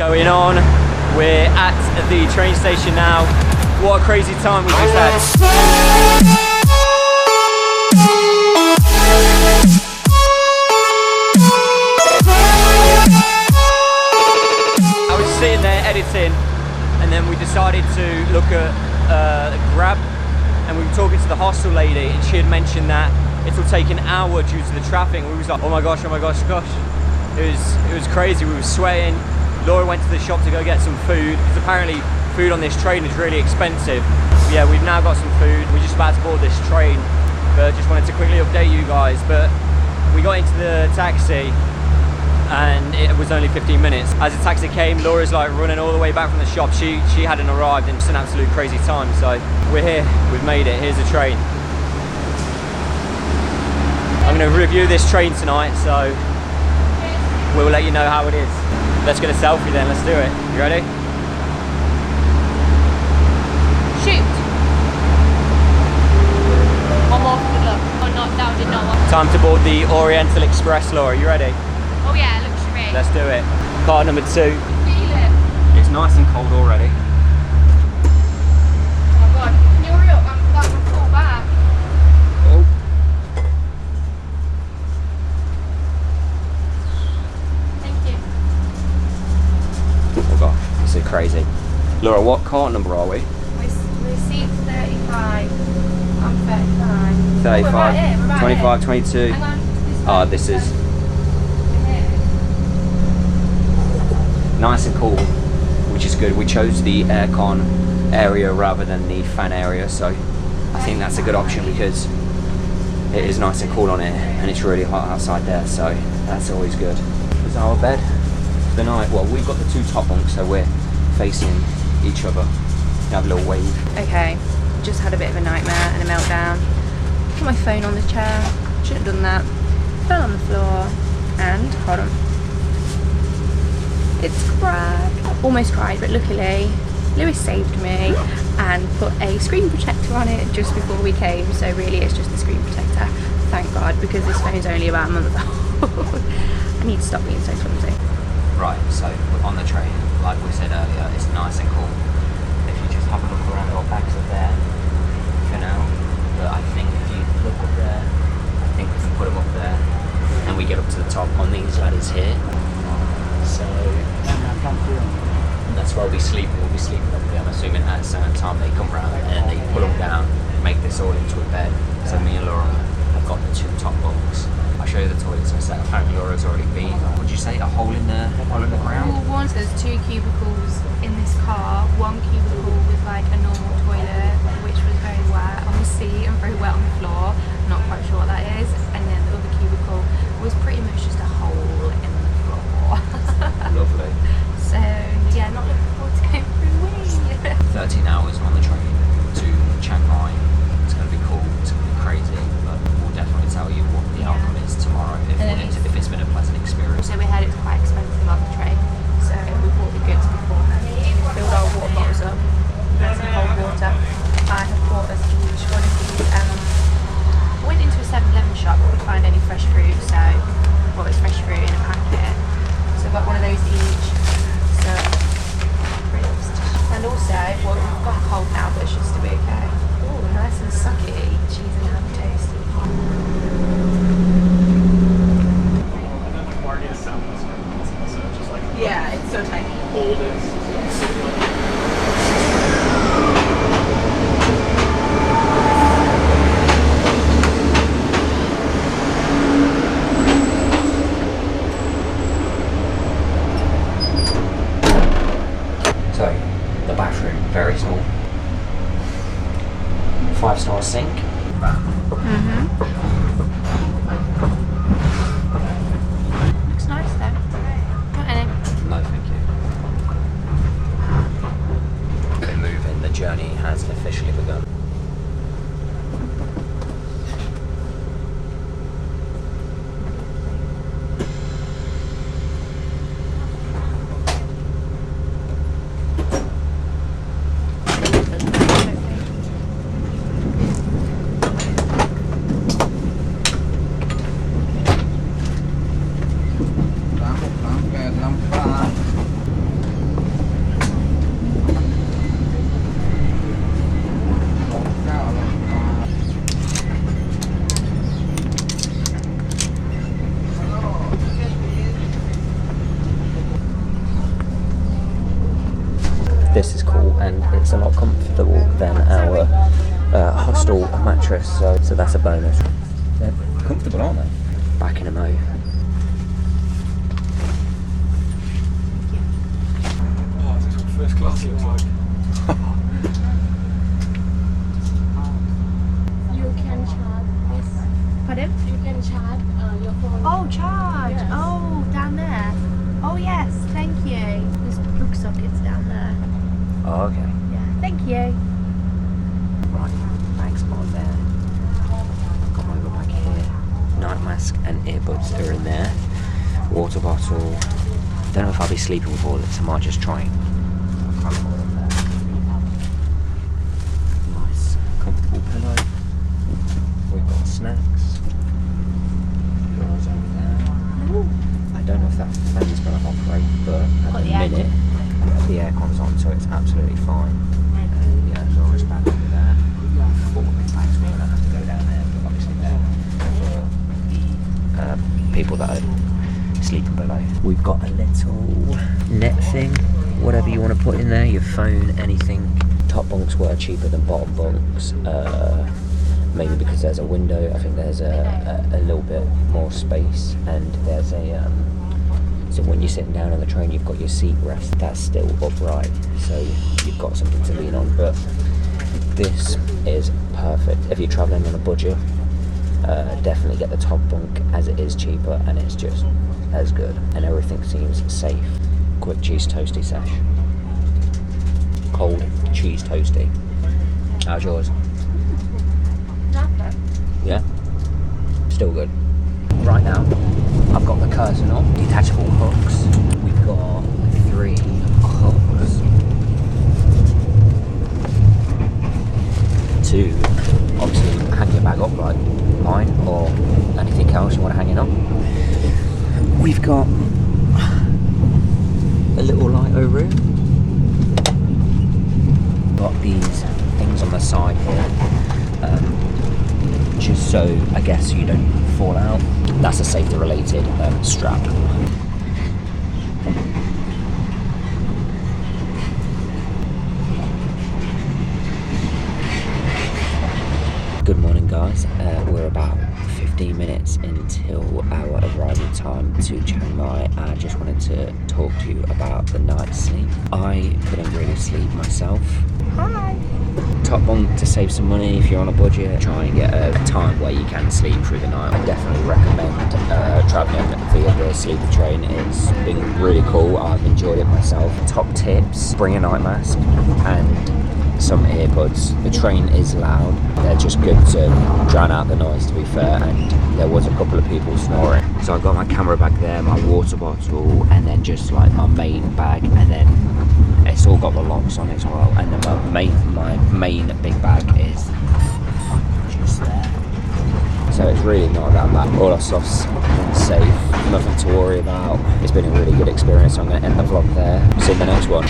going on. We're at the train station now. What a crazy time we just had. I was sitting there editing, and then we decided to look at Grab, and we were talking to the hostel lady, and she had mentioned that it'll take an hour due to the traffic. We was like, oh my gosh, gosh. It was crazy. We were sweating. Laura went to the shop to go get some food, because apparently food on this train is really expensive. But yeah, we've now got some food. We're just about to board this train, but just wanted to quickly update you guys. But we got into the taxi, and it was only 15 minutes. As the taxi came, Laura's like running all the way back from the shop. She hadn't arrived, and it's an absolute crazy time. So we're here, we've made it. Here's the train. I'm gonna review this train tonight, so we'll let you know how it is. Let's get a selfie then, let's do it. You ready? Shoot! One more, good luck. Oh, no, that did not work. Time to board the Oriental Express, Laura. You ready? Oh yeah, luxury. Let's do it. Car number 2. Feel it. It's nice and cold already. Oh my god, can you hurry up? I'm about to fall back. Oh. Thank you. Oh gosh, this is crazy. Laura, what car number are we? We're seat 35. I'm 35. 35, Oh, we're right here, we're right 25, here. 22. Hang on, Ah, this is nice and cool, which is good. We chose the aircon area rather than the fan area, so I think that's a good option because it is nice and cool on it, and it's really hot outside there, so that's always good. This is our bed for the night. Well, we've got the 2 top bunks, so we're facing each other. Have a little wave. Okay, just had a bit of a nightmare and a meltdown. Put my phone on the chair, shouldn't have done that. Fell on the floor, and hold on. It's cracked. Almost cried, but luckily Lewis saved me and put a screen protector on it just before we came. So really it's just a screen protector, thank God, because this phone's only about a month old. I need to stop being so clumsy. Right, so we're on the train. Like we said earlier, it's nice and cool. If you just have a look around, our bags are there for now. But I think if you look up there, I think we can put them up there, and we get up to the top on these ladders here. So that's where we'll be sleeping. We'll be sleeping up there. I'm assuming at a certain time they come round and they pull them down, make this all into a bed. So me and Laura have got the 2 top bunks. I'll show you the toilets in a sec. Apparently Laura's already been. Would you say a hole in the ground? Well, there's 2 cubicles in this car. 1 cubicle with like a normal toilet, which was very wet on the seat and very wet on the floor. Not quite sure what that is. And then the other cubicle was pretty much just a hole in the floor. Lovely. So yeah, not looking forward to going through wing. 13 hours on the train to Chiang Mai. It's going to be cool. It's going to be crazy. But we'll definitely tell you what the outcome is tomorrow if it's been a pleasant experience. So we heard it's quite expensive on the train. So we bought the goods beforehand. Filled our water bottles up. Had some cold water. I have bought us each one of these. I went into a 7-Eleven shop, but couldn't find any fresh fruit, so bought us fresh fruit in a packet. So I've got one of those each. So and also, well, we've got cold now, but it should still be okay. Oh, nice and sucky. Cheese and ham tasty. Yeah, it's so tiny. So, the bathroom, very small. 5-star sink. Looks nice though. Not any. No, thank you. We're moving. The journey has officially begun. this is cool, and it's a lot comfortable than our hostel mattress, so that's a bonus. They're comfortable, aren't they? Back in a mo. Oh, this is what first class looks like. You can charge this. Pardon? You can charge your phone. Oh, charge. Yes. Oh, down there. Oh, yes. Thank you. There's plug sockets down there. Oh, okay. Yeah. Thank you. Right, bags on there. Got my other bag here. Night mask and earbuds are in there. Water bottle. Don't know if I'll be sleeping with all this. I might just try and cram it all in there. Nice, comfortable pillow. We've got snacks. Drawers over there. I don't know if that fan's going to operate, but at the minute the aircon's on, so it's absolutely fine. Yeah, Laura's bag over there. All the big bags, we're going to have to go down there, but obviously there for the people that are sleeping below. We've got a little net thing, whatever you want to put in there, your phone, anything. Top bunks were cheaper than bottom bunks, maybe because there's a window. I think there's a little bit more space, and there's a so when you're sitting down on the train, you've got your seat rest that's still upright, so you've got something to lean on. But this is perfect if you're traveling on a budget. Definitely get the top bunk, as it is cheaper and it's just as good, and everything seems safe. Quick cheese toasty sesh. Cold cheese toasty. How's yours? Not bad. Yeah? Still good. Right now, I've got the curtain on, detachable hooks. We've got 3 hooks to obviously hang your bag up like mine, or anything else you want to hang it up. We've got a little lighter room. Got these things on the side here, just so I guess you don't fall out. That's a safety related strap. Good morning, guys. We're about 15 minutes until our arrival time to Chiang Mai. I just wanted to talk to you about the night's sleep. I couldn't really sleep myself. Hi. Top bunk to save some money if you're on a budget. Try and get a time where you can sleep through the night. I definitely recommend travelling via the sleeper train. It's been really cool. I've enjoyed it myself. Top tips: bring a night mask and some earbuds. The train is loud. They're just good to drown out the noise, to be fair, and there was a couple of people snoring. So I've got my camera bag there, my water bottle, and then just like my main bag, and then it's all got the locks on it as well. And then my main big bag is just there. So it's really not that bad. All our stuff's been safe, nothing to worry about. It's been a really good experience. I'm going to end the vlog there. See you in the next one.